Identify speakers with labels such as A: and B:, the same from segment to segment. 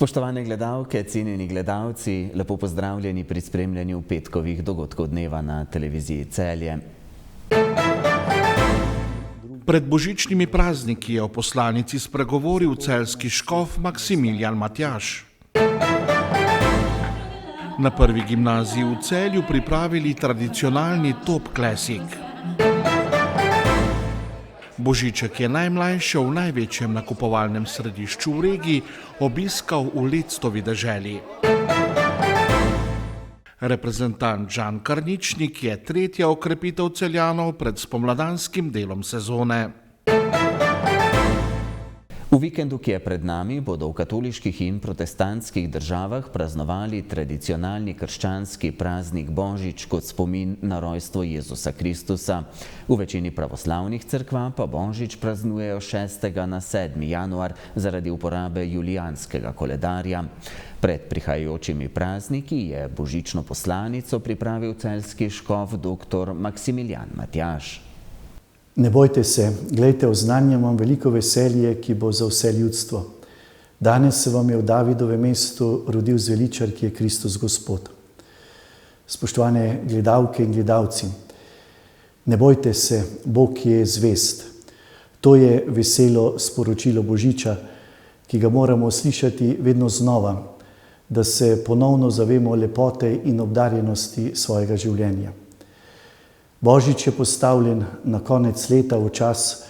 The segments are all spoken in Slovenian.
A: Spoštovane gledalke, cenjeni gledalci, lepo pozdravljeni pri spremljanju petkovih dogodkov dneva na televiziji Celje.
B: Pred božičnimi prazniki je o poslanici spregovoril celjski škof Maksimilijan Matjaž. Na prvi gimnaziji v Celju pripravili tradicionalni Top Classic. Božiček je najmlajše v največjem nakupovalnem središču v regiji obiskal v Lectovi deželi. Reprezentant Žan Karničnik je tretja okrepitev Celjanov pred spomladanskim delom sezone.
A: V vikendu, ki je pred nami, bodo v katoliških in protestantskih državah praznovali tradicionalni krščanski praznik Božič kot spomin na rojstvo Jezusa Kristusa. V večini pravoslavnih cerkva pa Božič praznujejo 6. na 7. januar zaradi uporabe julijanskega koledarja. Pred prihajajočimi prazniki je božično poslanico pripravil celjski škof dr. Maksimilijan Matjaž.
C: Ne bojte se, glejte, oznanjam vam veliko veselje, ki bo za vse ljudstvo. Danes se vam je v Davidovem mestu rodil zveličar, ki je Kristus Gospod. Spoštovane gledalke in gledalci, ne bojte se, Bog je zvest. To je veselo sporočilo Božiča, ki ga moramo slišati vedno znova, da se ponovno zavemo lepote in obdarjenosti svojega življenja. Božič je postavljen na konec leta, v čas,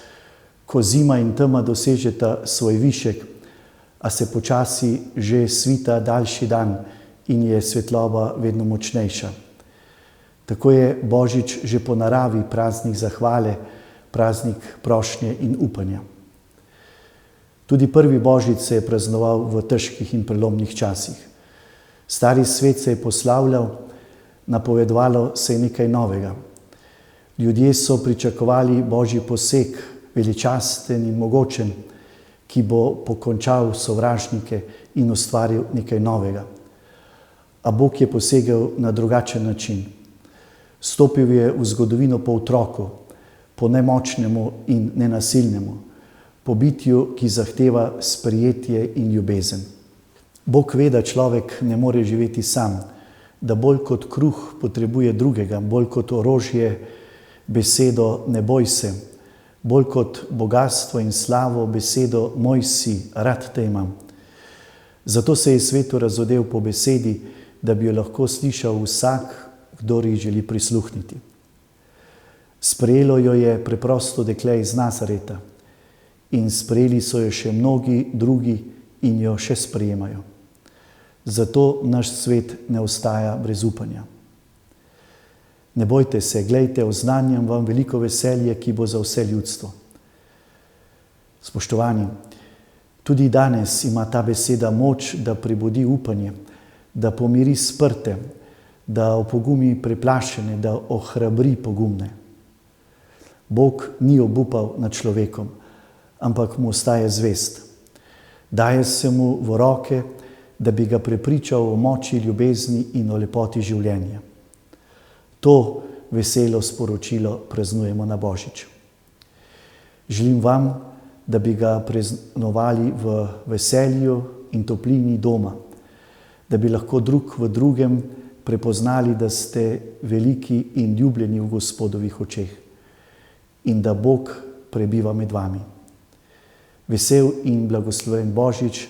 C: ko zima in tema dosežeta svoj višek, a se počasi že svita daljši dan in je svetloba vedno močnejša. Tako je Božič že po naravi praznik zahvale, praznik prošnje in upanja. Tudi prvi Božič se je praznoval v težkih in prelomnih časih. Stari svet se je poslavljal, napovedovalo se je nekaj novega. Ljudje so pričakovali Božji poseg, veličasten in mogočen, ki bo pokončal sovražnike in ustvaril nekaj novega. A Bog je posegel na drugačen način. Stopil je v zgodovino po otroku, po nemočnemu in nenasilnemu, po bitju, ki zahteva sprejetje in ljubezen. Bog ve, da človek ne more živeti sam, da bolj kot kruh potrebuje drugega, bolj kot orožje besedo ne boj se, bolj kot bogastvo in slavo besedo moj si, rad te imam. Zato se je svetu razodel po besedi, da bi jo lahko slišal vsak, kdor ji želi prisluhniti. Sprejelo jo je preprosto dekle iz Nazareta in sprejeli so jo še mnogi drugi in jo še sprejemajo. Zato naš svet ne ostaja brez upanja. Ne bojte se, glejte, oznanjam vam veliko veselje, ki bo za vse ljudstvo. Spoštovani, tudi danes ima ta beseda moč, da prebudi upanje, da pomiri sprte, da opogumi preplašene, da ohrabri pogumne. Bog ni obupal nad človekom, ampak mu ostaje zvest. Daje se mu v roke, da bi ga prepričal o moči ljubezni in o lepoti življenja. To veselo sporočilo praznujemo na Božič. Želim vam, da bi ga praznovali v veselju in toplini doma, da bi lahko drug v drugem prepoznali, da ste veliki in ljubljeni v Gospodovih očeh in da Bog prebiva med vami. Vesel in blagosloven Božič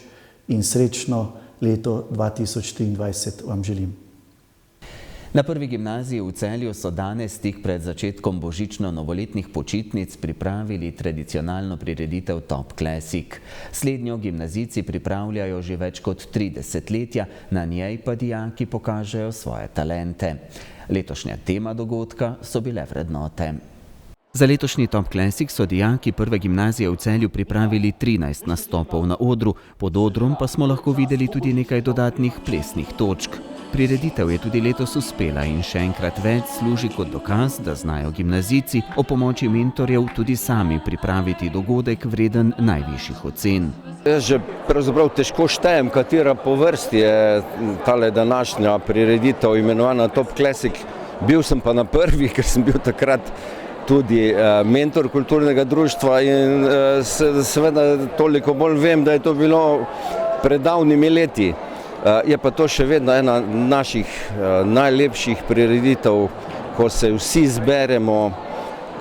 C: in srečno leto 2023 vam želim.
A: Na prvi gimnaziji v Celju so danes tik pred začetkom božično-novoletnih počitnic pripravili tradicionalno prireditev Top Classic. Slednjo gimnazijci pripravljajo že več kot 3 desetletja, na njej pa dijaki pokažejo svoje talente. Letošnja tema dogodka so bile vrednote. Za letošnji Top Classic so dijaki prve gimnazije v Celju pripravili 13 nastopov na odru, pod odrom pa smo lahko videli tudi nekaj dodatnih plesnih točk. Prireditev je tudi letos uspela in še enkrat več služi kot dokaz, da znajo gimnazijci o pomoči mentorjev tudi sami pripraviti dogodek vreden najvišjih ocen.
D: Jaz že pravzaprav težko štejem, katera po vrsti je tale današnja prireditev imenovana Top Classic. Bil sem pa na prvi, ker sem bil takrat tudi mentor kulturnega društva in seveda toliko bolj vem, da je to bilo pred davnimi leti. Je pa to še vedno ena naših najlepših prireditev, ko se vsi zberemo,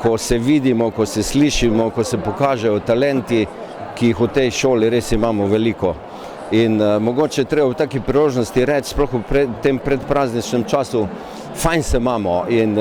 D: ko se vidimo, ko se slišimo, ko se pokažejo talenti, ki jih v tej šoli res imamo veliko. In mogoče treba v taki priložnosti reči, sploh v tem predprazničnem času, fajn se imamo in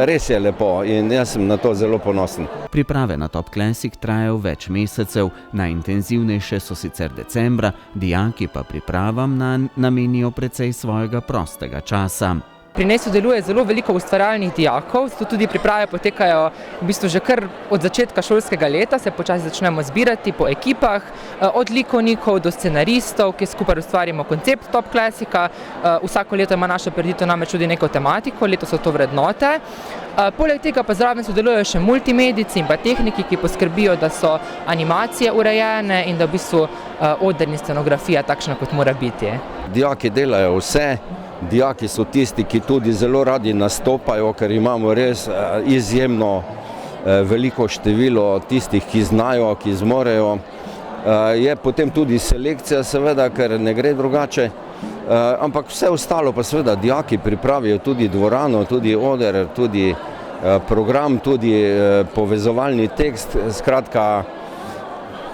D: res je lepo in jaz sem na to zelo ponosen.
A: Priprave na Top Classic trajajo več mesecev, najintenzivnejše so sicer decembra, dijaki pa pripravam namenijo precej svojega prostega časa.
E: Pri njej sodeluje zelo veliko ustvarjalnih dijakov, zato tudi priprave potekajo v bistvu že kar od začetka šolskega leta, se počasi začnemo zbirati po ekipah, od likovnikov do scenaristov, ki skupaj ustvarimo koncept Top Classica. Vsako leto ima naša prireditev namreč tudi neko tematiko, letos so to vrednote. Poleg tega pa zraven sodelujejo še multimedijci in pa tehniki, ki poskrbijo, da so animacije urejene in da v bistvu oder in scenografija takšna, kot mora biti.
D: Dijaki delajo vse. Dijaki so tisti, ki tudi zelo radi nastopajo, ker imamo res izjemno veliko število tistih, ki znajo, ki zmorejo. Je potem tudi selekcija seveda, ker ne gre drugače, ampak vse ostalo pa seveda dijaki pripravijo tudi dvorano, tudi oder, tudi program, tudi povezovalni tekst, skratka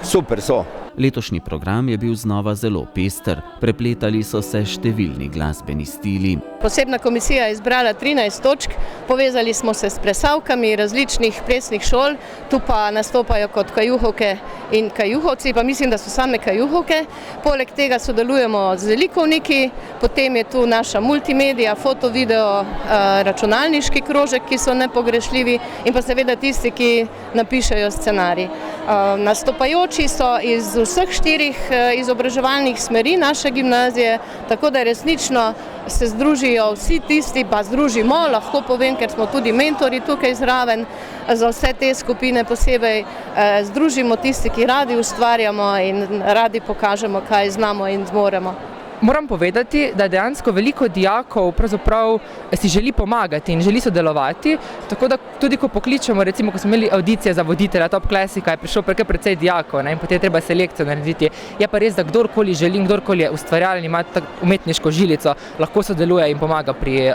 D: super so.
A: Letošnji program je bil znova zelo pester, prepletali so se številni glasbeni stili.
F: Posebna komisija je izbrala 13 točk, povezali smo se s plesalkami različnih plesnih šol, tu pa nastopajo kot kajuhovke in kajuhovci, pa mislim, da so same kajuhovke. Poleg tega sodelujemo z likovniki, potem je tu naša multimedija, foto, video, računalniški krožek, ki so nepogrešljivi in pa seveda tisti, ki napišejo scenarij. Nastopajoči so iz vseh 4 izobraževalnih smeri naše gimnazije, tako da resnično se združijo vsi tisti, pa združimo, lahko povem, ker smo tudi mentori tukaj zraven, za vse te skupine posebej združimo tisti, ki radi ustvarjamo in radi pokažemo, kaj znamo in zmoremo.
E: Moram povedati, da dejansko veliko dijakov pravzaprav si želi pomagati in želi sodelovati, tako da tudi ko pokličemo, recimo ko smo imeli audicije za voditelja Top Classica, je prišlo precej dijakov in potem je treba selekcijo narediti. Je pa res, da kdorkoli želi, kdorkoli je ustvarjalen, ima umetniško žilico, lahko sodeluje in pomaga pri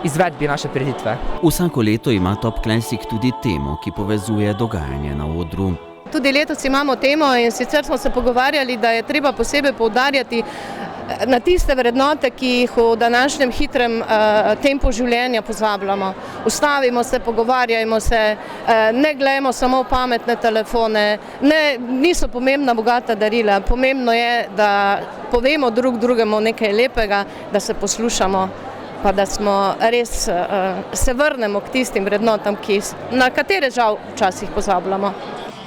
E: izvedbi naše prireditve.
A: Vsako leto ima Top Classic tudi temo, ki povezuje dogajanje na odru.
F: Tudi letos imamo temo in sicer smo se pogovarjali, da je treba posebej poudarjati na tiste vrednote, ki jih v današnjem hitrem tempu življenja pozabljamo. Ustavimo se, pogovarjajmo se, ne gledamo samo v pametne telefone, niso pomembna bogata darila, pomembno je, da povemo drug drugemu nekaj lepega, da se poslušamo, pa da smo res se vrnemo k tistim vrednotam, na katere žal včasih pozabljamo.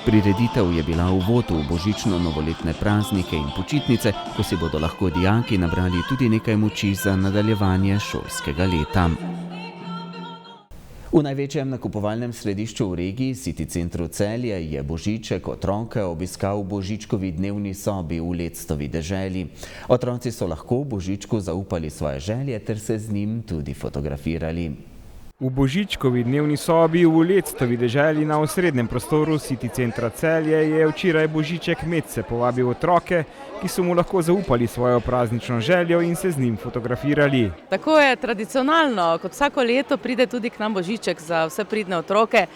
A: Prireditev je bila uvod v božično-novoletne praznike in počitnice, ko si bodo lahko dijaki nabrali tudi nekaj moči za nadaljevanje šolskega leta. V največjem nakupovalnem središču v regiji, City centru Celje, je Božiček otroke obiskal v Božičkovi dnevni sobi v Lectovi deželi. Otroci so lahko Božičku zaupali svoje želje ter se z njim tudi fotografirali.
G: V Božičkovi dnevni sobi v Lectovi deželi na osrednjem prostoru City centra Celje je včeraj Božiček Medse povabil otroke, ki so mu lahko zaupali svojo praznično željo in se z njim fotografirali.
H: Tako je tradicionalno, kot vsako leto pride tudi k nam Božiček za vse pridne otroke.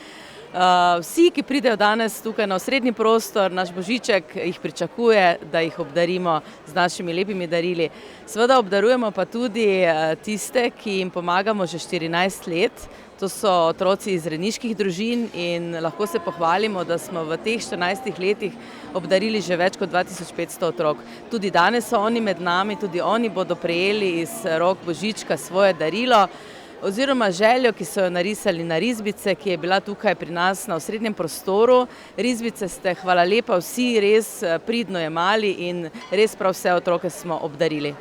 H: Vsi, ki pridejo danes tukaj na osrednji prostor, naš Božiček jih pričakuje, da jih obdarimo z našimi lepimi darili. Seveda obdarujemo pa tudi tiste, ki jim pomagamo že 14 let. To so otroci iz rejniških družin in lahko se pohvalimo, da smo v teh 14 letih obdarili že več kot 2500 otrok. Tudi danes so oni med nami, tudi oni bodo prejeli iz rok Božička svoje darilo oziroma željo, ki so jo narisali na risbice, ki je bila tukaj pri nas na osrednjem prostoru. Risbice ste, hvala lepa, vsi res pridno jemali in res prav vse otroke smo obdarili.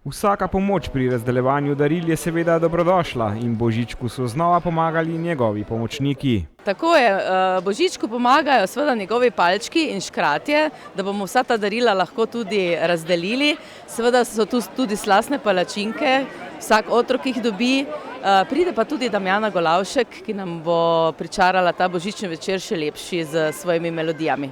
G: Vsaka pomoč pri razdeljevanju daril je seveda dobrodošla in Božičku so znova pomagali njegovi pomočniki.
H: Tako je, Božičku pomagajo seveda njegovi palčki in škratje, da bomo vsa ta darila lahko tudi razdelili. Seveda so tu tudi slastne palačinke, vsak otrok jih dobi. Pride pa tudi Damjana Golavšek, ki nam bo pričarala ta božični večer še lepši z svojimi melodijami.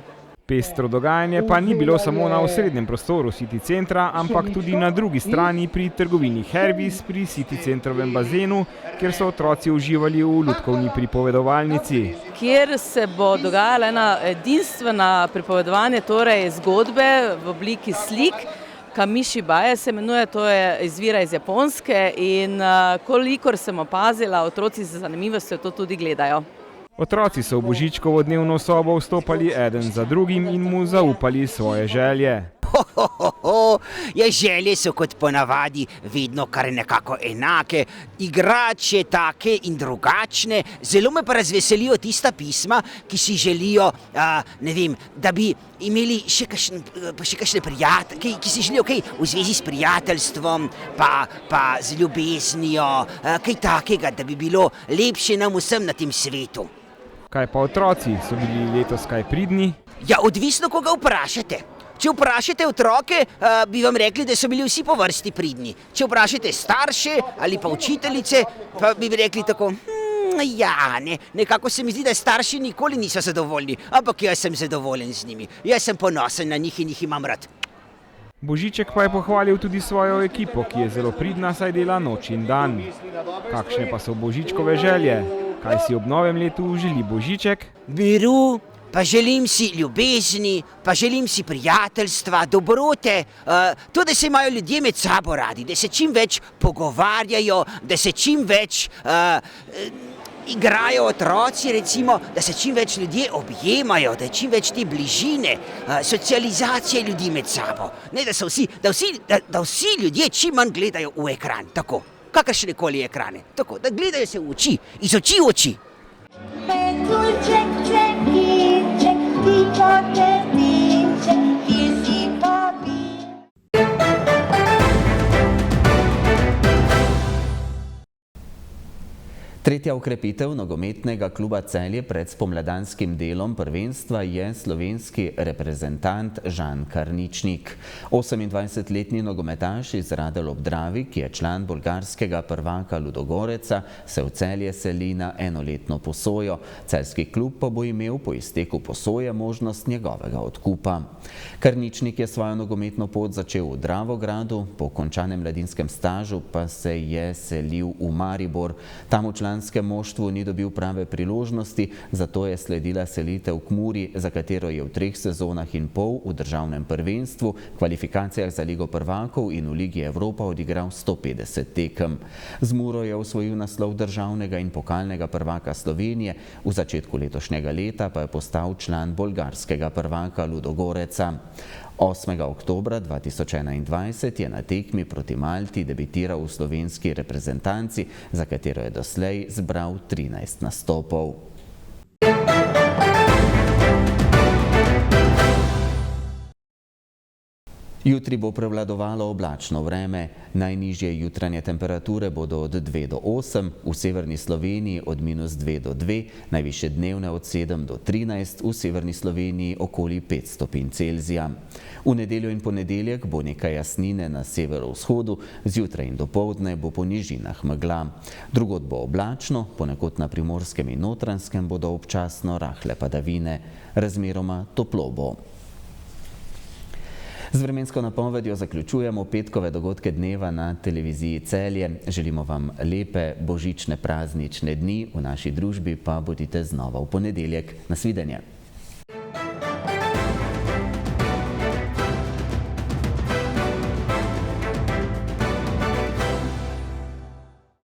G: Pestro dogajanje pa ni bilo samo na osrednjem prostoru City centra, ampak tudi na drugi strani pri trgovini Hervis pri City centrovem bazenu, kjer so otroci uživali v lutkovni pripovedovalnici.
H: Kjer se bo dogajala ena edinstvena pripovedovanje, torej zgodbe v obliki slik. Kamishibaja se imenuje, to je izvira iz Japonske in kolikor sem opazila, otroci z zanimivostjo to tudi gledajo.
G: Otroci so v Božičkovo dnevno sobo vstopali eden za drugim in mu zaupali svoje želje.
I: Ja, želje so kot ponavadi vedno kar nekako enake, igrače take in drugačne. Zelo me pa razveselijo tista pisma, ki si želijo, ne vem, da bi imeli še kakšne prijatelje, ki si želijo kaj v zvezi s prijateljstvom, pa z ljubeznijo, kaj takega, da bi bilo lepše nam vsem na tem svetu.
G: Kaj pa otroci, so bili letos kaj pridni?
I: Ja, odvisno, koga vprašate. Če vprašate otroke, bi vam rekli, da so bili vsi po vrsti pridni. Če vprašate starše ali pa učiteljice, pa bi rekli tako, nekako se mi zdi, da starši nikoli niso zadovoljni, ampak jaz sem zadovoljen z njimi. Jaz sem ponosen na njih in jih imam rad.
G: Božiček pa je pohvalil tudi svojo ekipo, ki je zelo pridna, saj dela noč in dan. Kakšne pa so Božičkove želje? Kaj si ob novem letu želi Božiček?
I: Miru, pa želim si ljubezni, pa želim si prijateljstva, dobrote, to, da se imajo ljudje med sabo radi, da se čim več pogovarjajo, da se čim več igrajo otroci, recimo, da se čim več ljudje objemajo, da je čim več te bližine, socializacije ljudi med sabo. Ne, da vsi ljudje čim manj gledajo v ekran, tako, kakršnekoli ekrane, tako, da gledajo se v oči, iz oči v oči.
A: Tretja okrepitev nogometnega kluba Celje pred spomladanskim delom prvenstva je slovenski reprezentant Žan Karničnik. 28-letni nogometaš iz Radelj ob Dravi, ki je član bolgarskega prvaka Ludogoreca, se v Celje seli na enoletno posojo. Celjski klub pa bo imel po izteku posoje možnost njegovega odkupa. Karničnik je svojo nogometno pot začel v Dravogradu, po končanem mladinskem stažu pa se je selil v Maribor. Tam v članskem moštvu ni dobil prave priložnosti, zato je sledila selitev k Muri, za katero je v 3 sezonah in pol v državnem prvenstvu, kvalifikacijah za Ligo prvakov in v Ligi Evropa odigral 150 tekem. Z Muro je osvojil naslov državnega in pokalnega prvaka Slovenije, v začetku letošnjega leta pa je postal član bolgarskega prvaka Ludogoreca. 8. oktobra 2021 je na tekmi proti Malti debitiral v slovenski reprezentanci, za katero je doslej zbral 13 nastopov. Jutri bo prevladovalo oblačno vreme. Najnižje jutranje temperature bodo od 2 do 8, v severni Sloveniji od -2 do 2, najvišje dnevne od 7 do 13, v severni Sloveniji okoli 5 stopinj Celzija. V nedeljo in ponedeljek bo nekaj jasnine na severovzhodu, zjutraj in dopoldne bo po nižinah megla. Drugod bo oblačno, ponekod na Primorskem in Notranjskem bodo občasno rahle padavine. Razmeroma toplo bo. Z vremensko napovedjo zaključujemo petkove dogodke dneva na televiziji Celje. Želimo vam lepe božične praznične dni, v naši družbi pa bodite znova v ponedeljek. Nasvidenje.